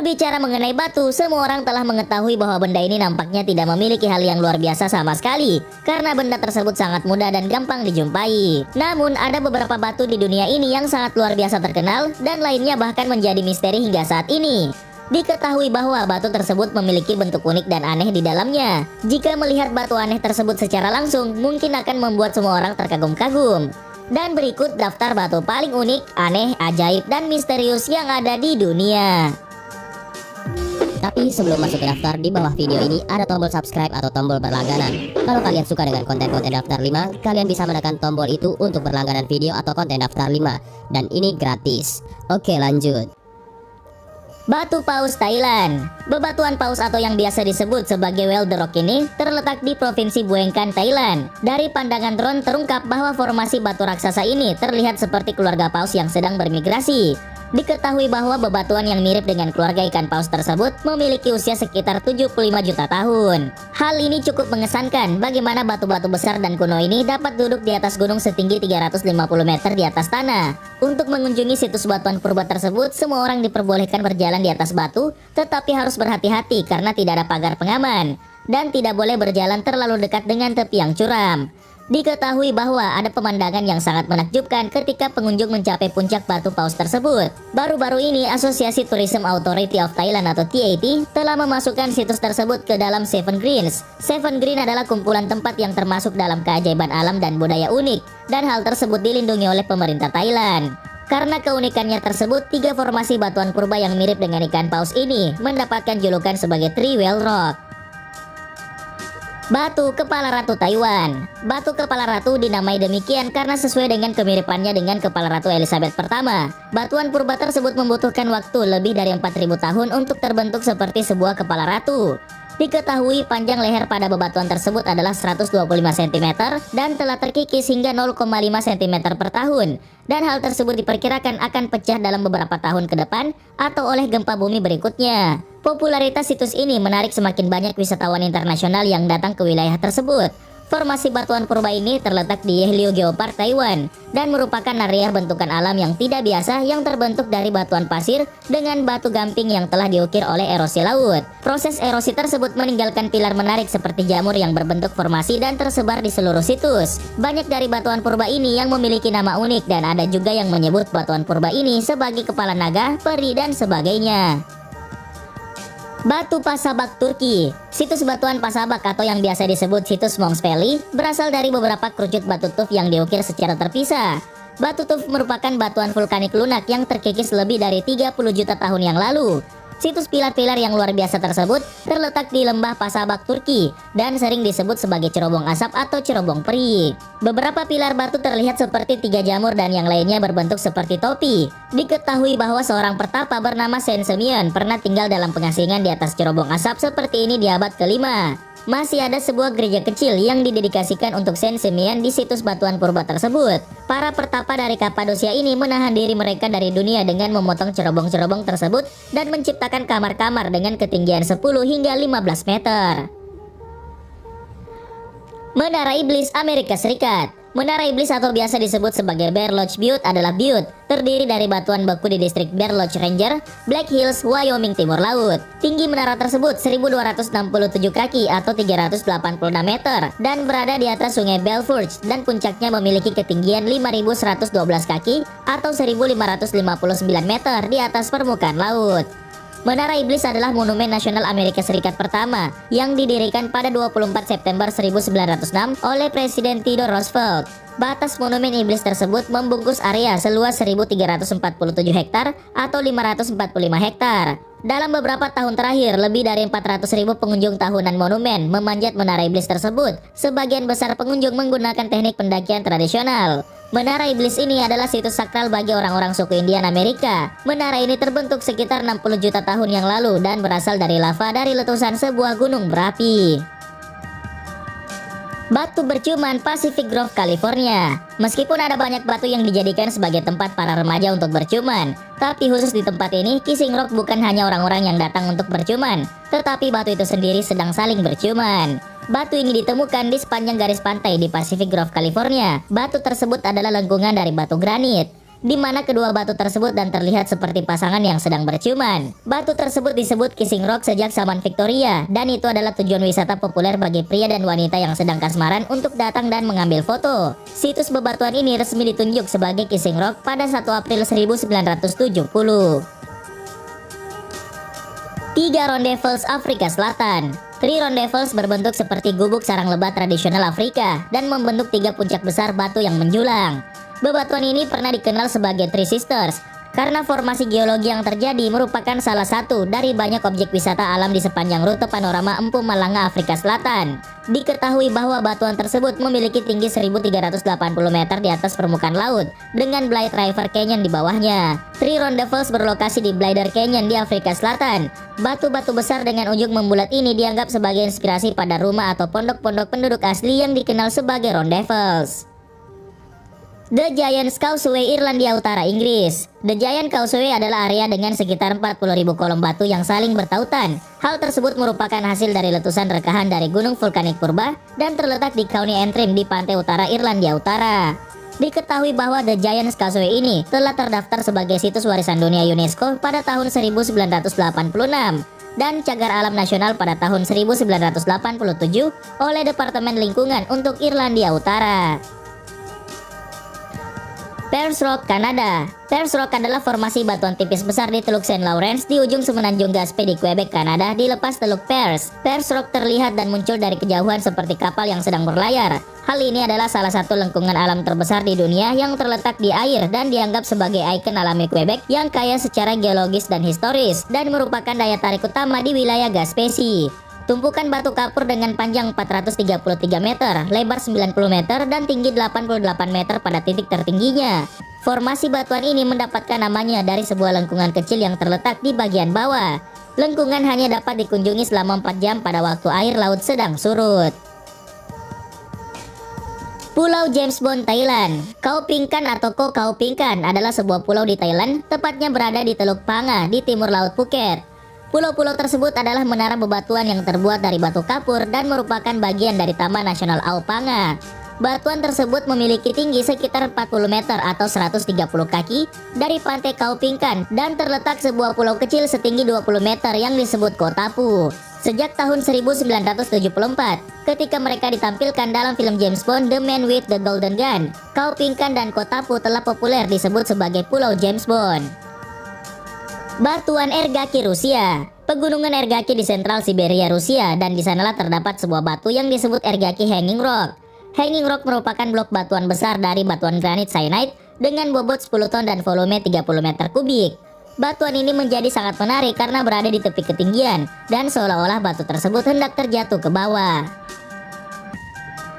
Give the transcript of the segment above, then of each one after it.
Berbicara mengenai batu, semua orang telah mengetahui bahwa benda ini nampaknya tidak memiliki hal yang luar biasa sama sekali, karena benda tersebut sangat mudah dan gampang dijumpai. Namun, ada beberapa batu di dunia ini yang sangat luar biasa terkenal, dan lainnya bahkan menjadi misteri hingga saat ini. Diketahui bahwa batu tersebut memiliki bentuk unik dan aneh di dalamnya. Jika melihat batu aneh tersebut secara langsung, mungkin akan membuat semua orang terkagum-kagum. Dan berikut daftar batu paling unik, aneh, ajaib, dan misterius yang ada di dunia. Tapi sebelum masuk ke daftar, di bawah video ini ada tombol subscribe atau tombol berlangganan. Kalau kalian suka dengan konten-konten daftar 5, kalian bisa menekan tombol itu untuk berlangganan video atau konten daftar 5. Dan ini gratis. Oke, lanjut. Batu Paus Thailand. Bebatuan paus atau yang biasa disebut sebagai Well the Rock ini terletak di Provinsi Mueng Kan, Thailand. Dari pandangan drone terungkap bahwa formasi batu raksasa ini terlihat seperti keluarga paus yang sedang bermigrasi. Diketahui bahwa bebatuan yang mirip dengan keluarga ikan paus tersebut memiliki usia sekitar 75 juta tahun. Hal ini cukup mengesankan bagaimana batu-batu besar dan kuno ini dapat duduk di atas gunung setinggi 350 meter di atas tanah. Untuk mengunjungi situs batuan purba tersebut, semua orang diperbolehkan berjalan di atas batu, tetapi harus berhati-hati karena tidak ada pagar pengaman, dan tidak boleh berjalan terlalu dekat dengan tepi yang curam. Diketahui bahwa ada pemandangan yang sangat menakjubkan ketika pengunjung mencapai puncak batu paus tersebut. Baru-baru ini, Asosiasi Tourism Authority of Thailand atau TAT telah memasukkan situs tersebut ke dalam Seven Greens. Seven Green adalah kumpulan tempat yang termasuk dalam keajaiban alam dan budaya unik, dan hal tersebut dilindungi oleh pemerintah Thailand. Karena keunikannya tersebut, 3 formasi batuan purba yang mirip dengan ikan paus ini mendapatkan julukan sebagai Three Well Rock. Batu Kepala Ratu Taiwan. Batu Kepala Ratu dinamai demikian karena sesuai dengan kemiripannya dengan Kepala Ratu Elizabeth pertama. Batuan purba tersebut membutuhkan waktu lebih dari 4.000 tahun untuk terbentuk seperti sebuah kepala ratu. Diketahui panjang leher pada bebatuan tersebut adalah 125 cm dan telah terkikis hingga 0,5 cm per tahun. Dan hal tersebut diperkirakan akan pecah dalam beberapa tahun ke depan atau oleh gempa bumi berikutnya. Popularitas situs ini menarik semakin banyak wisatawan internasional yang datang ke wilayah tersebut. Formasi batuan purba ini terletak di Yeollio Geopark, Taiwan, dan merupakan area bentukan alam yang tidak biasa yang terbentuk dari batuan pasir dengan batu gamping yang telah diukir oleh erosi laut. Proses erosi tersebut meninggalkan pilar menarik seperti jamur yang berbentuk formasi dan tersebar di seluruh situs. Banyak dari batuan purba ini yang memiliki nama unik, dan ada juga yang menyebut batuan purba ini sebagai kepala naga, peri, dan sebagainya. Batu Pasabak Turki. Situs batuan Pasabak atau yang biasa disebut situs Monks Valley berasal dari beberapa kerucut batu tuf yang diukir secara terpisah. Batu tuf merupakan batuan vulkanik lunak yang terkikis lebih dari 30 juta tahun yang lalu. Situs pilar-pilar yang luar biasa tersebut terletak di lembah Pasabak, Turki, dan sering disebut sebagai cerobong asap atau cerobong peri. Beberapa pilar batu terlihat seperti 3 jamur dan yang lainnya berbentuk seperti topi. Diketahui bahwa seorang pertapa bernama Saint Simeon pernah tinggal dalam pengasingan di atas cerobong asap seperti ini di abad ke-5. Masih ada sebuah gereja kecil yang didedikasikan untuk Saint Simeon di situs batuan purba tersebut. Para pertapa dari Kapadosia ini menahan diri mereka dari dunia dengan memotong cerobong-cerobong tersebut dan menciptakan kamar-kamar dengan ketinggian 10 hingga 15 meter. Menara Iblis Amerika Serikat. Menara Iblis atau biasa disebut sebagai Bear Lodge Butte adalah butte terdiri dari batuan beku di distrik Bear Lodge Ranger, Black Hills, Wyoming, Timur Laut. Tinggi menara tersebut 1267 kaki atau 386 meter dan berada di atas sungai Belforge, dan puncaknya memiliki ketinggian 5112 kaki atau 1559 meter di atas permukaan laut. Menara Iblis adalah monumen nasional Amerika Serikat pertama yang didirikan pada 24 September 1906 oleh Presiden Theodore Roosevelt. Batas monumen Iblis tersebut membungkus area seluas 1347 hektar atau 545 hektar. Dalam beberapa tahun terakhir, lebih dari 400.000 pengunjung tahunan monumen memanjat Menara Iblis tersebut. Sebagian besar pengunjung menggunakan teknik pendakian tradisional. Menara Iblis ini adalah situs sakral bagi orang-orang suku Indian Amerika. Menara ini terbentuk sekitar 60 juta tahun yang lalu dan berasal dari lava dari letusan sebuah gunung berapi. Batu Bercuman Pacific Grove, California. Meskipun ada banyak batu yang dijadikan sebagai tempat para remaja untuk bercuman, tapi khusus di tempat ini, Kissing Rock bukan hanya orang-orang yang datang untuk bercuman, tetapi batu itu sendiri sedang saling bercuman. Batu ini ditemukan di sepanjang garis pantai di Pacific Grove, California. Batu tersebut adalah lengkungan dari batu granit. di mana kedua batu tersebut dan terlihat seperti pasangan yang sedang berciuman. Batu tersebut disebut Kissing Rock sejak zaman Victoria, dan itu adalah tujuan wisata populer bagi pria dan wanita yang sedang kasmaran untuk datang dan mengambil foto. Situs bebatuan ini resmi ditunjuk sebagai Kissing Rock pada 1 April 1970. 3 Ronde-Falls Afrika Selatan. Three Ronde-Falls berbentuk seperti gubuk sarang lebah tradisional Afrika dan membentuk 3 puncak besar batu yang menjulang. Bebatuan ini pernah dikenal sebagai Three Sisters karena formasi geologi yang terjadi merupakan salah satu dari banyak objek wisata alam di sepanjang rute panorama Mpumalanga, Afrika Selatan. Diketahui bahwa batuan tersebut memiliki tinggi 1380 meter di atas permukaan laut dengan Blythe River Canyon di bawahnya. Three Ronde-Falls berlokasi di Blythe Canyon di Afrika Selatan. Batu-batu besar dengan ujung membulat ini dianggap sebagai inspirasi pada rumah atau pondok-pondok penduduk asli yang dikenal sebagai Ronde-Falls. The Giant's Causeway, Irlandia Utara, Inggris. The Giant Causeway adalah area dengan sekitar 40.000 kolom batu yang saling bertautan. Hal tersebut merupakan hasil dari letusan rekahan dari gunung vulkanik purba dan terletak di County Antrim di pantai utara Irlandia Utara. Diketahui bahwa The Giant's Causeway ini telah terdaftar sebagai situs warisan dunia UNESCO pada tahun 1986 dan cagar alam nasional pada tahun 1987 oleh Departemen Lingkungan untuk Irlandia Utara. Pears Rock, Kanada. Pears Rock adalah formasi batuan tipis besar di Teluk St. Lawrence di ujung semenanjung Gaspé di Quebec, Kanada, di lepas Teluk Pears. Pears Rock terlihat dan muncul dari kejauhan seperti kapal yang sedang berlayar. Hal ini adalah salah satu lengkungan alam terbesar di dunia yang terletak di air dan dianggap sebagai ikon alami Quebec yang kaya secara geologis dan historis dan merupakan daya tarik utama di wilayah Gaspésie. Tumpukan batu kapur dengan panjang 433 meter, lebar 90 meter, dan tinggi 88 meter pada titik tertingginya. Formasi batuan ini mendapatkan namanya dari sebuah lengkungan kecil yang terletak di bagian bawah. Lengkungan hanya dapat dikunjungi selama 4 jam pada waktu air laut sedang surut. Pulau James Bond, Thailand. Khao Ping Kan atau Koh Khao Ping Kan adalah sebuah pulau di Thailand, tepatnya berada di Teluk Panga di timur laut Phuket. Pulau-pulau tersebut adalah menara bebatuan yang terbuat dari batu kapur dan merupakan bagian dari Taman Nasional Ao Panga. Batuan tersebut memiliki tinggi sekitar 40 meter atau 130 kaki dari pantai Khao Ping Kan dan terletak sebuah pulau kecil setinggi 20 meter yang disebut Koh Tapu. Sejak tahun 1974, ketika mereka ditampilkan dalam film James Bond The Man with the Golden Gun, Khao Ping Kan dan Koh Tapu telah populer disebut sebagai Pulau James Bond. Batuan Ergaki, Rusia. Pegunungan Ergaki di sentral Siberia, Rusia, dan di sanalah terdapat sebuah batu yang disebut Ergaki Hanging Rock. Hanging Rock merupakan blok batuan besar dari batuan granit cyanide dengan bobot 10 ton dan volume 30 meter kubik. Batuan ini menjadi sangat menarik karena berada di tepi ketinggian dan seolah-olah batu tersebut hendak terjatuh ke bawah.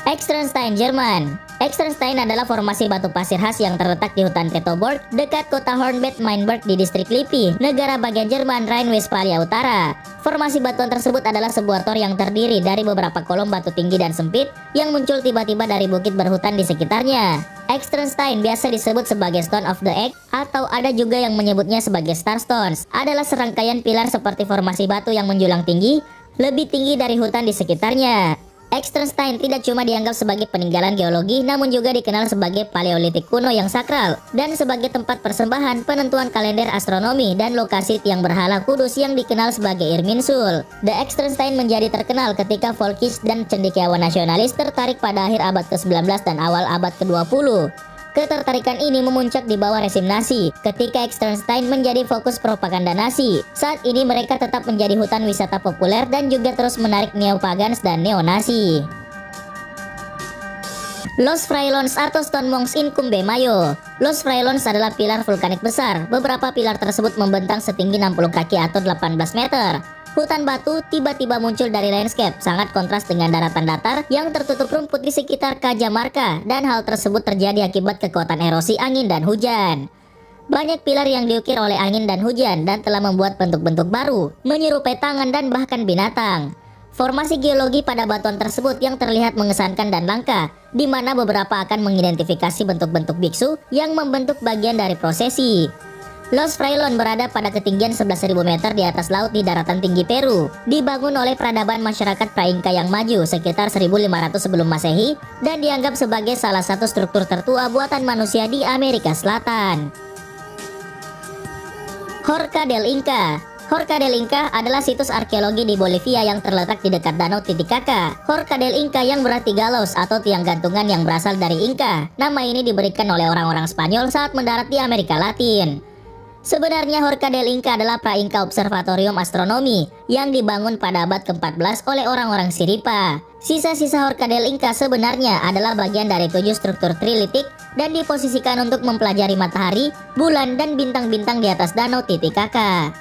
Externstein, Jerman. Externstein adalah formasi batu pasir khas yang terletak di hutan Teutoburg dekat kota Hornbach Mainburg di distrik Lippe, negara bagian Jerman Rhine-Westphalia Utara. Formasi batuan tersebut adalah sebuah tor yang terdiri dari beberapa kolom batu tinggi dan sempit yang muncul tiba-tiba dari bukit berhutan di sekitarnya. Externstein biasa disebut sebagai Stone of the Egg atau ada juga yang menyebutnya sebagai Star Stones. Adalah serangkaian pilar seperti formasi batu yang menjulang tinggi, lebih tinggi dari hutan di sekitarnya. Externstein tidak cuma dianggap sebagai peninggalan geologi, namun juga dikenal sebagai paleolitik kuno yang sakral dan sebagai tempat persembahan penentuan kalender astronomi dan lokasi tiang berhala kudus yang dikenal sebagai Irminsul. The Externstein menjadi terkenal ketika folkish dan cendekiawan nasionalis tertarik pada akhir abad ke-19 dan awal abad ke-20. Ketertarikan ini memuncak di bawah rezim Nazi ketika Externstein menjadi fokus propaganda Nazi. Saat ini mereka tetap menjadi hutan wisata populer dan juga terus menarik neo-pagans dan neo-Nazi. Los Frailons atau Stone Monks in Cumbe Mayo. Los Frailons adalah pilar vulkanik besar. Beberapa pilar tersebut membentang setinggi 60 kaki atau 18 meter. Hutan batu tiba-tiba muncul dari landscape, sangat kontras dengan daratan datar yang tertutup rumput di sekitar Cajamarca, dan hal tersebut terjadi akibat kekuatan erosi angin dan hujan. Banyak pilar yang diukir oleh angin dan hujan dan telah membuat bentuk-bentuk baru, menyerupai tangan dan bahkan binatang. Formasi geologi pada batuan tersebut yang terlihat mengesankan dan langka, di mana beberapa akan mengidentifikasi bentuk-bentuk biksu yang membentuk bagian dari prosesi. Los Frailon berada pada ketinggian 11.000 meter di atas laut di daratan tinggi Peru. Dibangun oleh peradaban masyarakat pra-Inka yang maju sekitar 1500 sebelum Masehi dan dianggap sebagai salah satu struktur tertua buatan manusia di Amerika Selatan. Horca del Inca. Horca del Inca adalah situs arkeologi di Bolivia yang terletak di dekat Danau Titicaca. Horca del Inca yang berarti galos atau tiang gantungan yang berasal dari Inca. Nama ini diberikan oleh orang-orang Spanyol saat mendarat di Amerika Latin. Sebenarnya Horca del Inca adalah pra-Inca Observatorium Astronomi yang dibangun pada abad ke-14 oleh orang-orang Siripa. Sisa-sisa Horca del Inca sebenarnya adalah bagian dari 7 struktur trilitik dan diposisikan untuk mempelajari matahari, bulan, dan bintang-bintang di atas Danau Titicaca.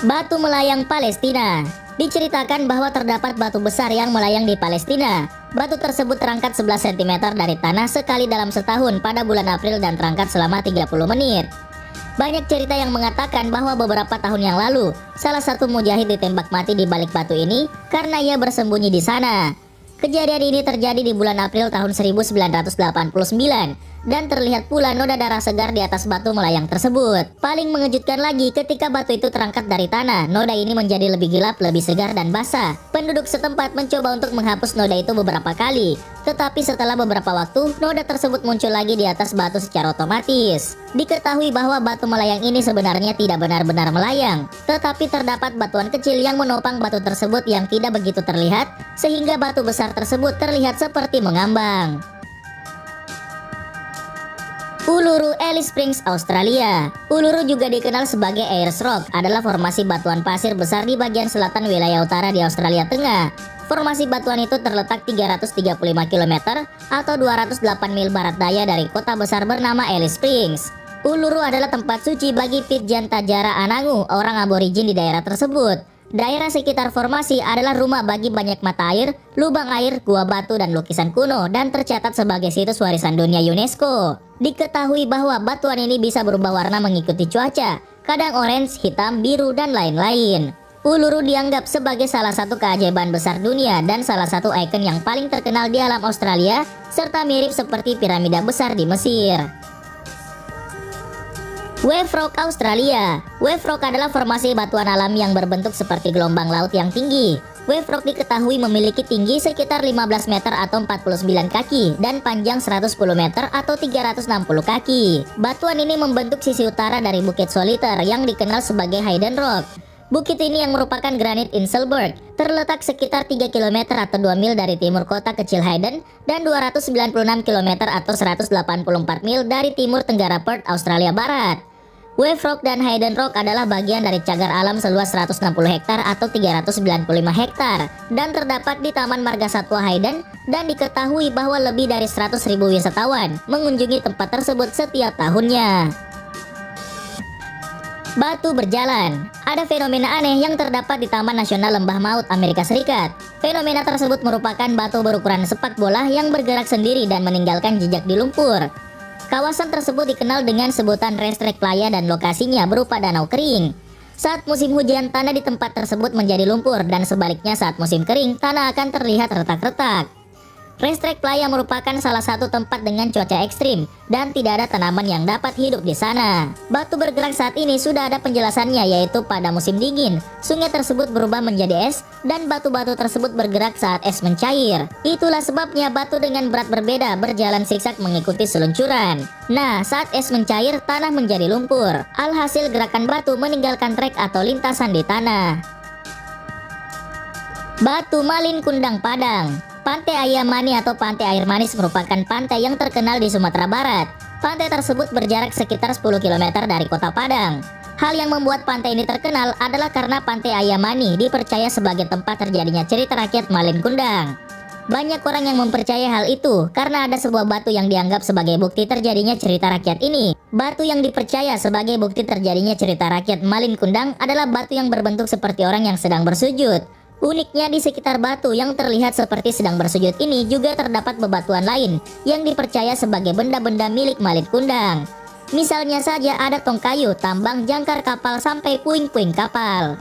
Batu melayang Palestina. Diceritakan bahwa terdapat batu besar yang melayang di Palestina. Batu tersebut terangkat 11 cm dari tanah sekali dalam setahun pada bulan April dan terangkat selama 30 menit. Banyak cerita yang mengatakan bahwa beberapa tahun yang lalu, salah satu mujahid ditembak mati di balik batu ini karena ia bersembunyi di sana. Kejadian ini terjadi di bulan April tahun 1989 dan terlihat pula noda darah segar di atas batu melayang tersebut. Paling mengejutkan lagi, ketika batu itu terangkat dari tanah, noda ini menjadi lebih gelap, lebih segar dan basah. Penduduk setempat mencoba untuk menghapus noda itu beberapa kali, tetapi setelah beberapa waktu, noda tersebut muncul lagi di atas batu secara otomatis. Diketahui bahwa batu melayang ini sebenarnya tidak benar-benar melayang, tetapi terdapat batuan kecil yang menopang batu tersebut yang tidak begitu terlihat, sehingga batu besar tersebut terlihat seperti mengambang. Uluru Alice Springs, Australia. Uluru juga dikenal sebagai Ayers Rock, adalah formasi batuan pasir besar di bagian selatan wilayah utara di Australia Tengah. Formasi batuan itu terletak 335 km atau 208 mil barat daya dari kota besar bernama Alice Springs. Uluru adalah tempat suci bagi Pitjantjatjara Tajara Anangu, orang aborigin di daerah tersebut. Daerah sekitar formasi adalah rumah bagi banyak mata air, lubang air, gua batu, dan lukisan kuno, dan tercatat sebagai situs warisan dunia UNESCO. Diketahui bahwa batuan ini bisa berubah warna mengikuti cuaca, kadang orange, hitam, biru, dan lain-lain. Uluru dianggap sebagai salah satu keajaiban besar dunia dan salah satu ikon yang paling terkenal di alam Australia, serta mirip seperti piramida besar di Mesir. Wave Rock, Australia. Wave Rock adalah formasi batuan alam yang berbentuk seperti gelombang laut yang tinggi. Wave Rock diketahui memiliki tinggi sekitar 15 meter atau 49 kaki dan panjang 110 meter atau 360 kaki. Batuan ini membentuk sisi utara dari Bukit Solitaire yang dikenal sebagai Hayden Rock. Bukit ini yang merupakan granit Inselberg terletak sekitar 3 km atau 2 mil dari timur kota kecil Hayden dan 296 km atau 184 mil dari timur tenggara Perth, Australia Barat. Wave Rock dan Hayden Rock adalah bagian dari cagar alam seluas 160 hektar atau 395 hektar dan terdapat di Taman Marga Satwa Hayden, dan diketahui bahwa lebih dari 100.000 wisatawan mengunjungi tempat tersebut setiap tahunnya. Batu berjalan. Ada fenomena aneh yang terdapat di Taman Nasional Lembah Maut, Amerika Serikat. Fenomena tersebut merupakan batu berukuran sepak bola yang bergerak sendiri dan meninggalkan jejak di lumpur. Kawasan tersebut dikenal dengan sebutan Racetrack Playa dan lokasinya berupa danau kering. Saat musim hujan, tanah di tempat tersebut menjadi lumpur, dan sebaliknya saat musim kering, tanah akan terlihat retak-retak. Racetrack Playa merupakan salah satu tempat dengan cuaca ekstrim dan tidak ada tanaman yang dapat hidup di sana. Batu bergerak saat ini sudah ada penjelasannya, yaitu pada musim dingin, sungai tersebut berubah menjadi es dan batu-batu tersebut bergerak saat es mencair. Itulah sebabnya batu dengan berat berbeda berjalan zigzag mengikuti seluncuran. Nah, saat es mencair, tanah menjadi lumpur. Alhasil gerakan batu meninggalkan trek atau lintasan di tanah. Batu Malin Kundang Padang. Pantai Ayam Mani atau Pantai Air Manis merupakan pantai yang terkenal di Sumatera Barat. Pantai tersebut berjarak sekitar 10 km dari kota Padang. Hal yang membuat pantai ini terkenal adalah karena Pantai Ayam Mani dipercaya sebagai tempat terjadinya cerita rakyat Malin Kundang. Banyak orang yang mempercayai hal itu karena ada sebuah batu yang dianggap sebagai bukti terjadinya cerita rakyat ini. Batu yang dipercaya sebagai bukti terjadinya cerita rakyat Malin Kundang adalah batu yang berbentuk seperti orang yang sedang bersujud. Uniknya, di sekitar batu yang terlihat seperti sedang bersujud ini juga terdapat bebatuan lain yang dipercaya sebagai benda-benda milik Malin Kundang. Misalnya saja ada tong kayu, tambang, jangkar kapal, sampai puing-puing kapal.